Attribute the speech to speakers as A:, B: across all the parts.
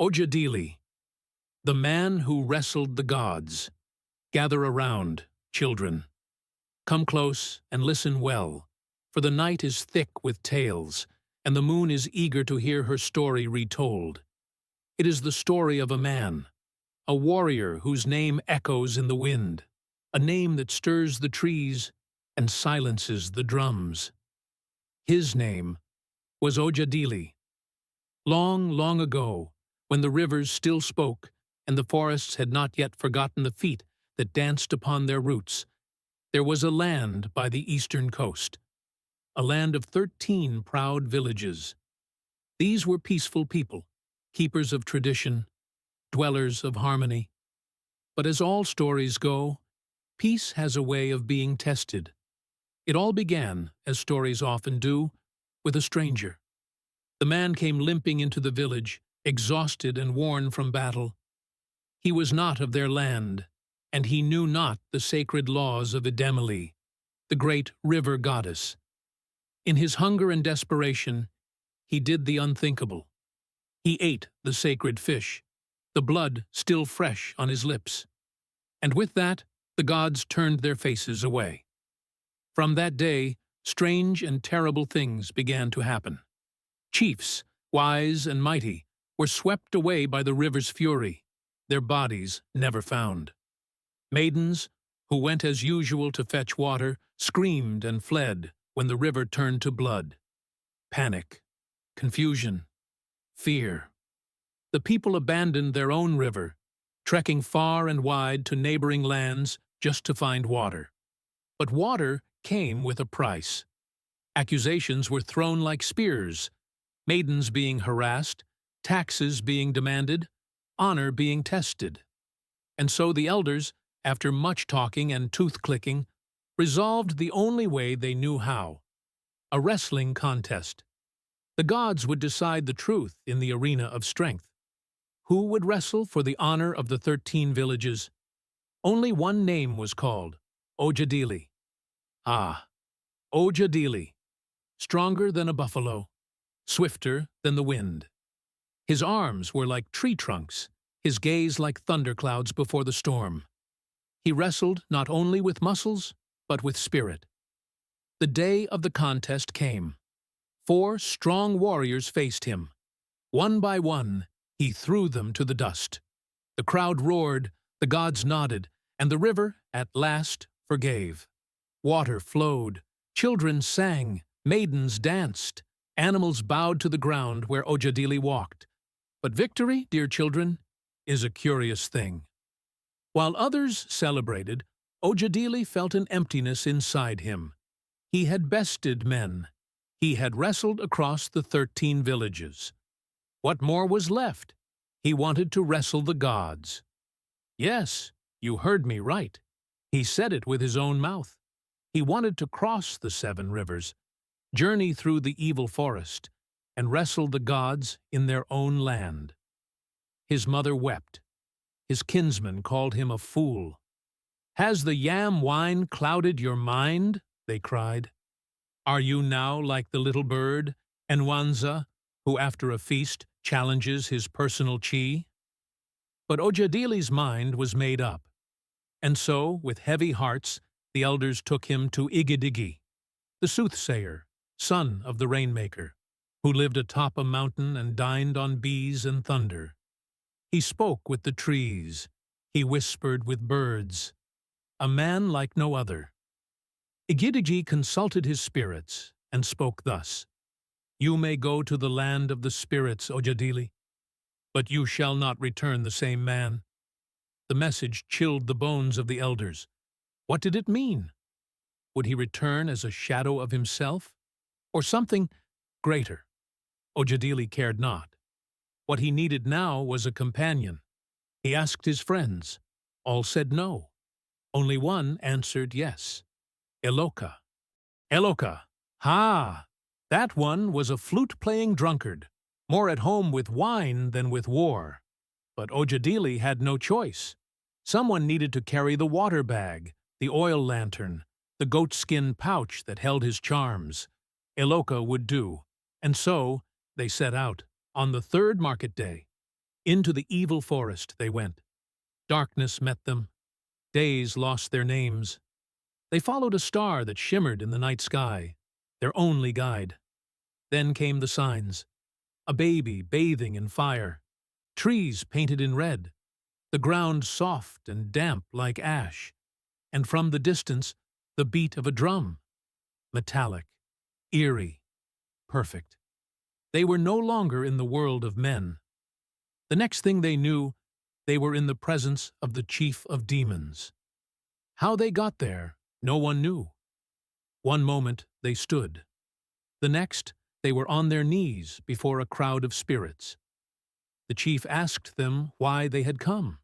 A: Ojadili, the man who wrestled the gods. Gather around, children. Come close and listen well, for the night is thick with tales, and the moon is eager to hear her story retold. It is the story of a warrior whose name echoes in the wind, a name that stirs the trees and silences the drums. His name was Ojadili. Long, long ago, when the rivers still spoke and the forests had not yet forgotten the feet that danced upon their roots, there was a land by the eastern coast, a land of 13 proud villages. These were peaceful people, keepers of tradition, dwellers of harmony. But as all stories go, peace has a way of being tested. It all began, as stories often do, with a stranger. The man came limping into the village, exhausted and worn from battle. He was not of their land, and he knew not the sacred laws of Idemili, the great river goddess. In his hunger and desperation, he did the unthinkable. He ate the sacred fish, the blood still fresh on his lips. And with that, the gods turned their faces away. From that day, strange and terrible things began to happen. Chiefs, wise and mighty, were swept away by the river's fury, their bodies never found. Maidens, who went as usual to fetch water, screamed and fled when the river turned to blood. Panic, confusion, fear. The people abandoned their own river, trekking far and wide to neighboring lands just to find water. But water came with a price. Accusations were thrown like spears, maidens being harassed, taxes being demanded, honor being tested. And so the elders, after much talking and tooth-clicking, resolved the only way they knew how: a wrestling contest. The gods would decide the truth in the arena of strength. Who would wrestle for the honor of the 13 villages? Only one name was called: Ojadili. Ah, Ojadili, stronger than a buffalo, swifter than the wind. His arms were like tree trunks, his gaze like thunderclouds before the storm. He wrestled not only with muscles, but with spirit. The day of the contest came. 4 strong warriors faced him. One by one, he threw them to the dust. The crowd roared, the gods nodded, and the river, at last, forgave. Water flowed, children sang, maidens danced, animals bowed to the ground where Ojadili walked. But victory, dear children, is a curious thing. While others celebrated, Ojadili felt an emptiness inside him. He had bested men. He had wrestled across the 13 villages. What more was left? He wanted to wrestle the gods. Yes, you heard me right. He said it with his own mouth. He wanted to cross the 7 rivers, journey through the evil forest, and wrestle the gods in their own land. His mother wept. His kinsmen called him a fool. "Has the yam wine clouded your mind?" they cried. "Are you now like the little bird, Enwanza, who after a feast challenges his personal chi?" But Ojadili's mind was made up, and so, with heavy hearts, the elders took him to Igbo, the soothsayer, son of the rainmaker, who lived atop a mountain and dined on bees and thunder. He spoke with the trees, he whispered with birds, a man like no other. Igbo consulted his spirits and spoke thus: "You may go to the land of the spirits, Ojadili, but you shall not return the same man." The message chilled the bones of the elders. What did it mean? Would he return as a shadow of himself, or something greater? Ojadili cared not. What he needed now was a companion. He asked his friends. All said no. Only one answered yes. Eloka. Eloka! Ha! That one was a flute-playing drunkard, more at home with wine than with war. But Ojadili had no choice. Someone needed to carry the water bag, the oil lantern, the goatskin pouch that held his charms. Eloka would do, and so they set out on the 3rd market day. Into the evil forest they went. Darkness met them. Days lost their names. They followed a star that shimmered in the night sky, their only guide. Then came the signs. A baby bathing in fire. Trees painted in red. The ground soft and damp like ash. And from the distance, the beat of a drum. Metallic, eerie, perfect. They were no longer in the world of men. The next thing they knew, they were in the presence of the chief of demons. How they got there, no one knew. One moment they stood. The next, they were on their knees before a crowd of spirits. The chief asked them why they had come.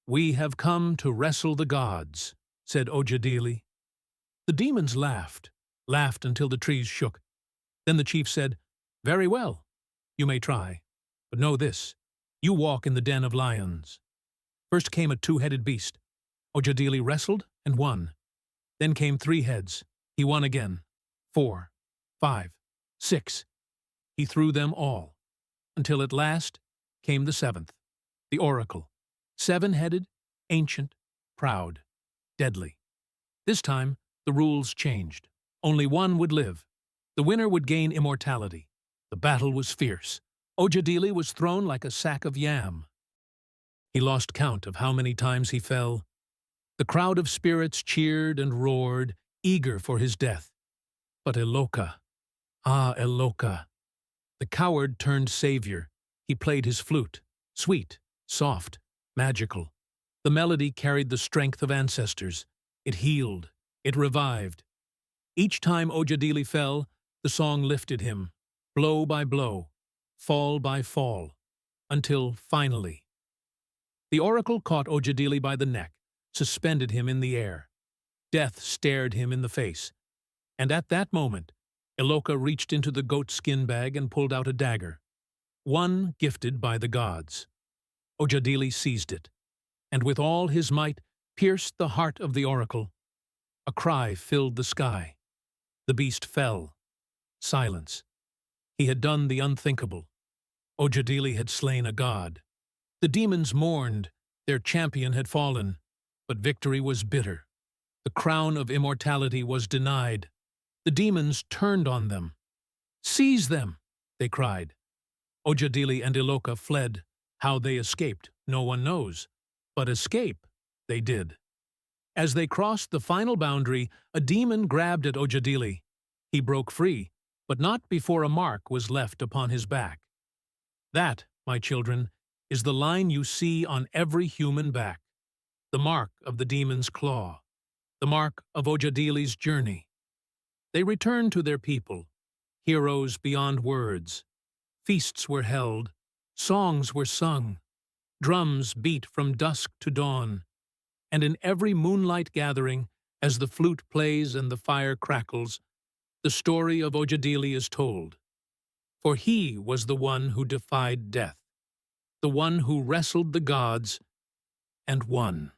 A: "We have come to wrestle the gods," said Ojadili. The demons laughed until the trees shook. Then the chief said, "Very well, you may try, but know this, you walk in the den of lions." First came a two-headed beast. Ojadili wrestled and won. Then came 3 heads. He won again. 4, 5, 6. He threw them all, until at last came the 7th, the oracle. 7-headed, ancient, proud, deadly. This time, the rules changed. Only one would live. The winner would gain immortality. The battle was fierce. Ojadili was thrown like a sack of yam. He lost count of how many times he fell. The crowd of spirits cheered and roared, eager for his death. But Eloka, Eloka, the coward turned savior. He played his flute, sweet, soft, magical. The melody carried the strength of ancestors. It healed, it revived. Each time Ojadili fell, the song lifted him, blow by blow, fall by fall, until finally. The oracle caught Ojadili by the neck, suspended him in the air. Death stared him in the face, and at that moment, Eloka reached into the goat-skin bag and pulled out a dagger, one gifted by the gods. Ojadili seized it, and with all his might pierced the heart of the oracle. A cry filled the sky. The beast fell. Silence. He had done the unthinkable. Ojadili had slain a god. The demons mourned. Their champion had fallen, but victory was bitter. The crown of immortality was denied. The demons turned on them. "Seize them!" they cried. Ojadili and Eloka fled. How they escaped, no one knows. But escape, they did. As they crossed the final boundary, a demon grabbed at Ojadili. He broke free, but not before a mark was left upon his back. That, my children, is the line you see on every human back. The mark of the demon's claw. The mark of Ojadili's journey. They returned to their people, heroes beyond words. Feasts were held, songs were sung, drums beat from dusk to dawn, and in every moonlight gathering, as the flute plays and the fire crackles, the story of Ojadili is told. For he was the one who defied death, the one who wrestled the gods and won.